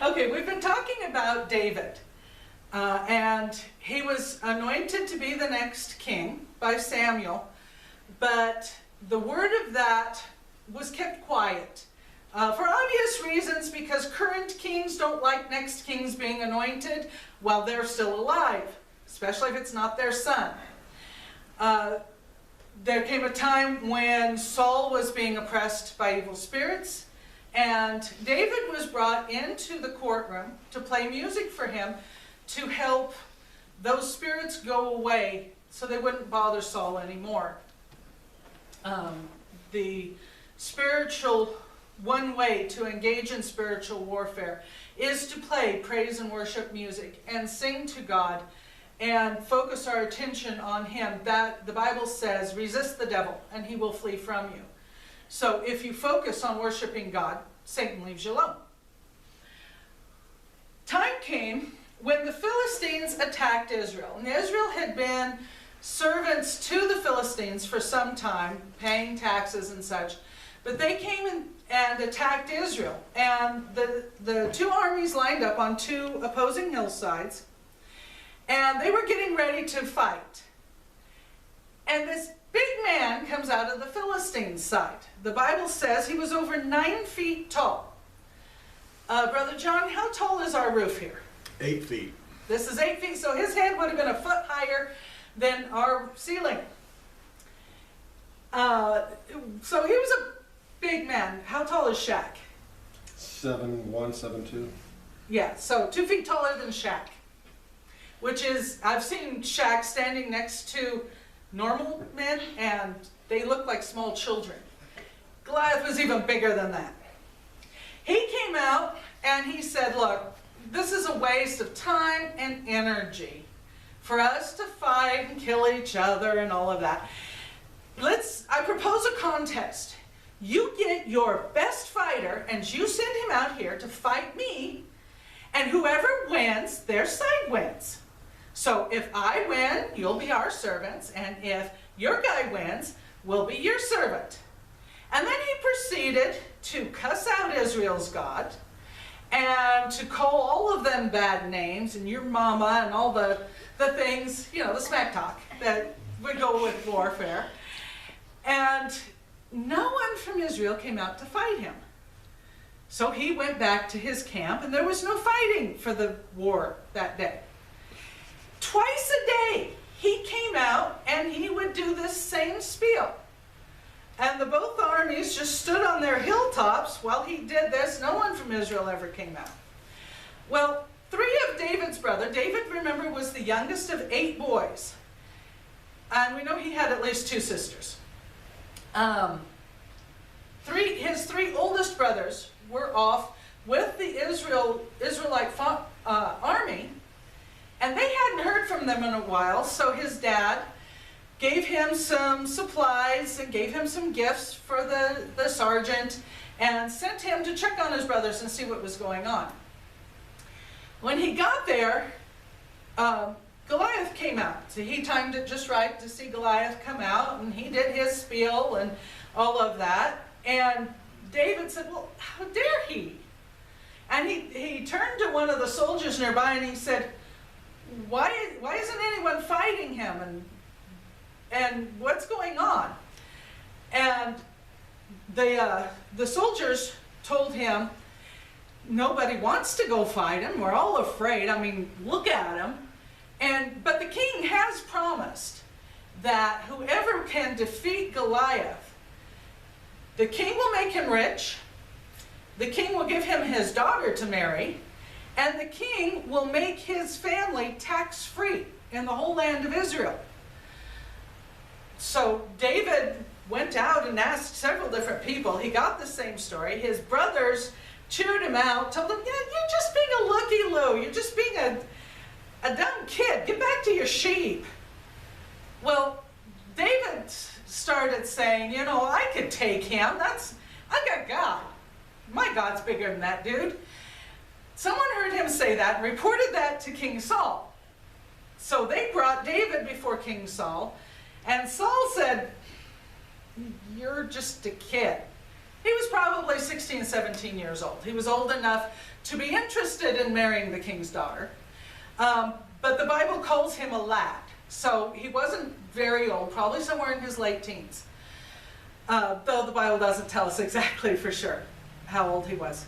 Okay, we've been talking about David, and he was anointed to be the next king by Samuel, but the word of that was kept quiet. For obvious reasons, because current kings don't like next kings being anointed while they're still alive, especially if it's not their son. There came a time when Saul was being oppressed by evil spirits, and David was brought into the courtroom to play music for him to help those spirits go away so they wouldn't bother Saul anymore. The spiritual one way to engage in spiritual warfare is to play praise and worship music and sing to God and focus our attention on him. That the Bible says, resist the devil and he will flee from you. So if you focus on worshiping God, Satan leaves you alone. Time came when the Philistines attacked Israel. And Israel had been servants to the Philistines for some time, paying taxes and such. But they came and attacked Israel. And the two armies lined up on two opposing hillsides. And they were getting ready to fight. And this big man comes out of the Philistine side. The Bible says he was over 9 feet tall. Brother John, how tall is our roof here? 8 feet. This is 8 feet, so his head would have been a foot higher than our ceiling. So he was a big man. How tall is Shaq? 7'1", 7'2". Yeah, so 2 feet taller than Shaq. Which is, I've seen Shaq standing next to normal men, and they look like small children. Goliath was even bigger than that. He came out and he said, look, this is a waste of time and energy for us to fight and kill each other and all of that. I propose a contest. You get your best fighter and you send him out here to fight me, and whoever wins, their side wins. So if I win, you'll be our servants, and if your guy wins, we'll be your servant. And then he proceeded to cuss out Israel's God and to call all of them bad names and your mama and all the things, you know, the smack talk that would go with warfare. And no one from Israel came out to fight him. So he went back to his camp, and there was no fighting for the war that day. Twice a day, he came out and he would do this same spiel. And the both armies just stood on their hilltops while he did this. No one from Israel ever came out. Well, 3 of David's brothers, David, remember, was the youngest of 8 boys. And we know he had at least 2 sisters. His 3 oldest brothers were off with the Israelite army, and they hadn't heard from them in a while, so his dad gave him some supplies and gave him some gifts for the sergeant and sent him to check on his brothers and see what was going on. When he got there, Goliath came out. So he timed it just right to see Goliath come out, and he did his spiel and all of that. And David said, well, how dare he? And he turned to one of the soldiers nearby and he said, why isn't anyone fighting him? And what's going on? And the soldiers told him, nobody wants to go fight him. We're all afraid. I mean, look at him. But the king has promised that whoever can defeat Goliath, the king will make him rich, the king will give him his daughter to marry, and the king will make his family tax-free in the whole land of Israel. So David went out and asked several different people. He got the same story. His brothers chewed him out, told him, yeah, you're just being a looky-loo. You're just being a dumb kid. Get back to your sheep. Well, David started saying, you know, I could take him. I got God. My God's bigger than that dude. Someone heard him say that and reported that to King Saul. So they brought David before King Saul, and Saul said, you're just a kid. He was probably 16, 17 years old. He was old enough to be interested in marrying the king's daughter. But the Bible calls him a lad. So he wasn't very old, probably somewhere in his late teens. Though the Bible doesn't tell us exactly for sure how old he was.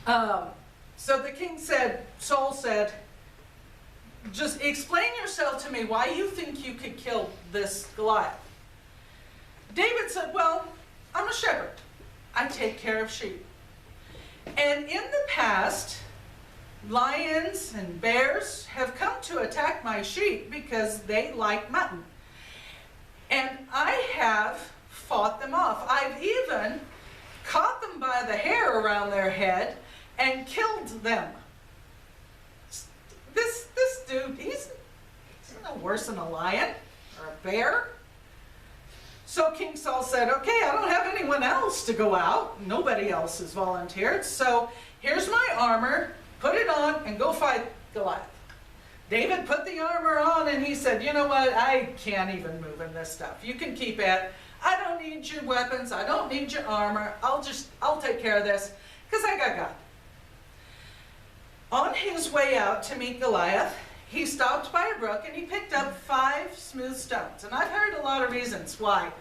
So the king said, Saul said, just explain yourself to me why you think you could kill this Goliath. David said, well, I'm a shepherd. I take care of sheep. And in the past, lions and bears have come to attack my sheep because they like mutton. And I have fought them off. I've even caught them by the hair around their head and killed them. This dude, he's no worse than a lion or a bear. So King Saul said, okay, I don't have anyone else to go out. Nobody else has volunteered. So here's my armor. Put it on and go fight Goliath. David put the armor on and he said, you know what? I can't even move in this stuff. You can keep it. I don't need your weapons. I don't need your armor. I'll take care of this because I got God. On his way out to meet Goliath, he stopped by a brook and he picked up 5 smooth stones. And I've heard a lot of reasons why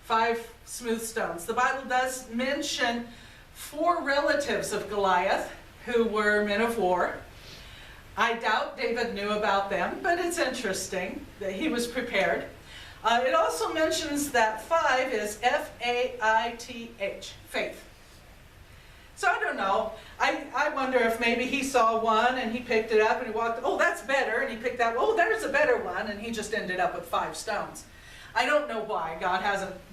5 smooth stones. The Bible does mention 4 relatives of Goliath who were men of war. I doubt David knew about them, but it's interesting that he was prepared. It also mentions that 5 is F-A-I-T-H, faith. So I don't know. I wonder if maybe he saw one and he picked it up and he walked, oh, that's better, and he picked that, oh, there's a better one, and he just ended up with 5 stones. I don't know why. God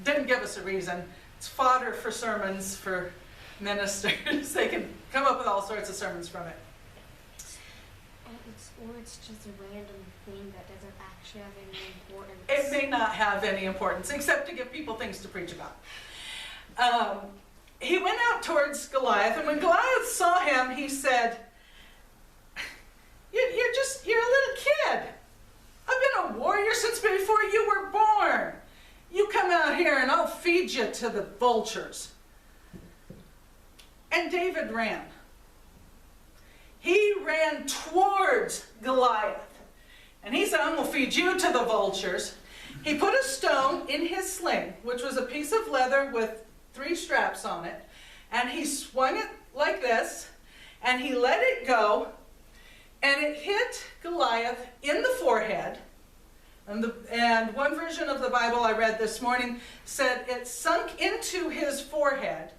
didn't give us a reason. It's fodder for sermons for ministers. They can come up with all sorts of sermons from it. Or it's just a random thing that doesn't actually have any importance. It may not have any importance, except to give people things to preach about. He went out towards Goliath, and when Goliath saw him, he said, you're a little kid. I've been a warrior since before you were born. You come out here and I'll feed you to the vultures. And David ran. He ran towards Goliath. And he said, I'm going to feed you to the vultures. He put a stone in his sling, which was a piece of leather with 3 straps on it. And he swung it like this. And he let it go. And it hit Goliath in the forehead. And one version of the Bible I read this morning said it sunk into his forehead.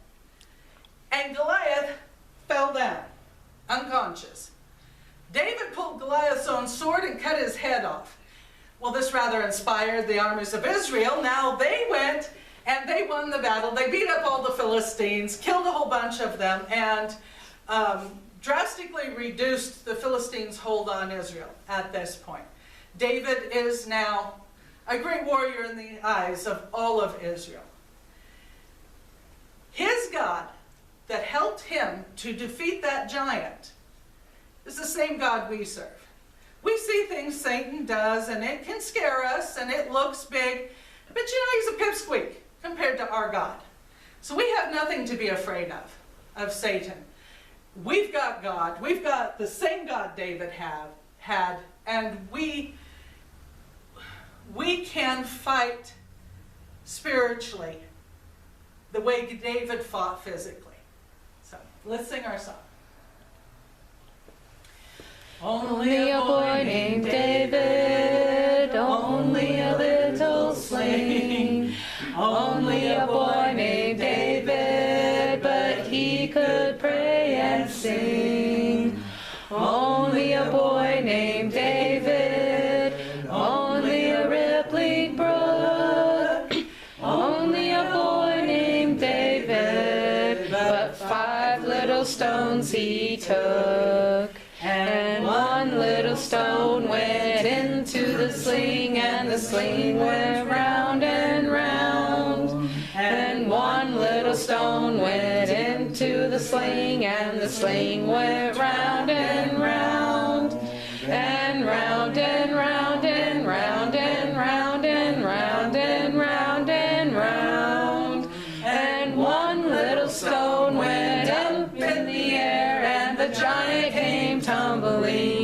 And Goliath fell down, unconscious. David pulled Goliath's own sword and cut his head off. Well, this rather inspired the armies of Israel. Now they went and they won the battle. They beat up all the Philistines, killed a whole bunch of them, and drastically reduced the Philistines' hold on Israel at this point. David is now a great warrior in the eyes of all of Israel. His God that helped him to defeat that giant is the same God we serve. We see things Satan does, and it can scare us, and it looks big, but he's a pipsqueak compared to our God. So we have nothing to be afraid of Satan. We've got God. We've got the same God David had, and we can fight spiritually the way David fought physically. So let's sing our song. Only a boy named David, only a little sling. Only a boy named David, but he could pray and sing. Only a boy named David, only a rippling brook. Only a boy named David, but 5 little stones he took. And 1 little stone went into the sling, and the sling went round and round. And 1 little stone went into the sling, and the sling went round and round. And round and round and round and round and round and round and round. And 1 traveling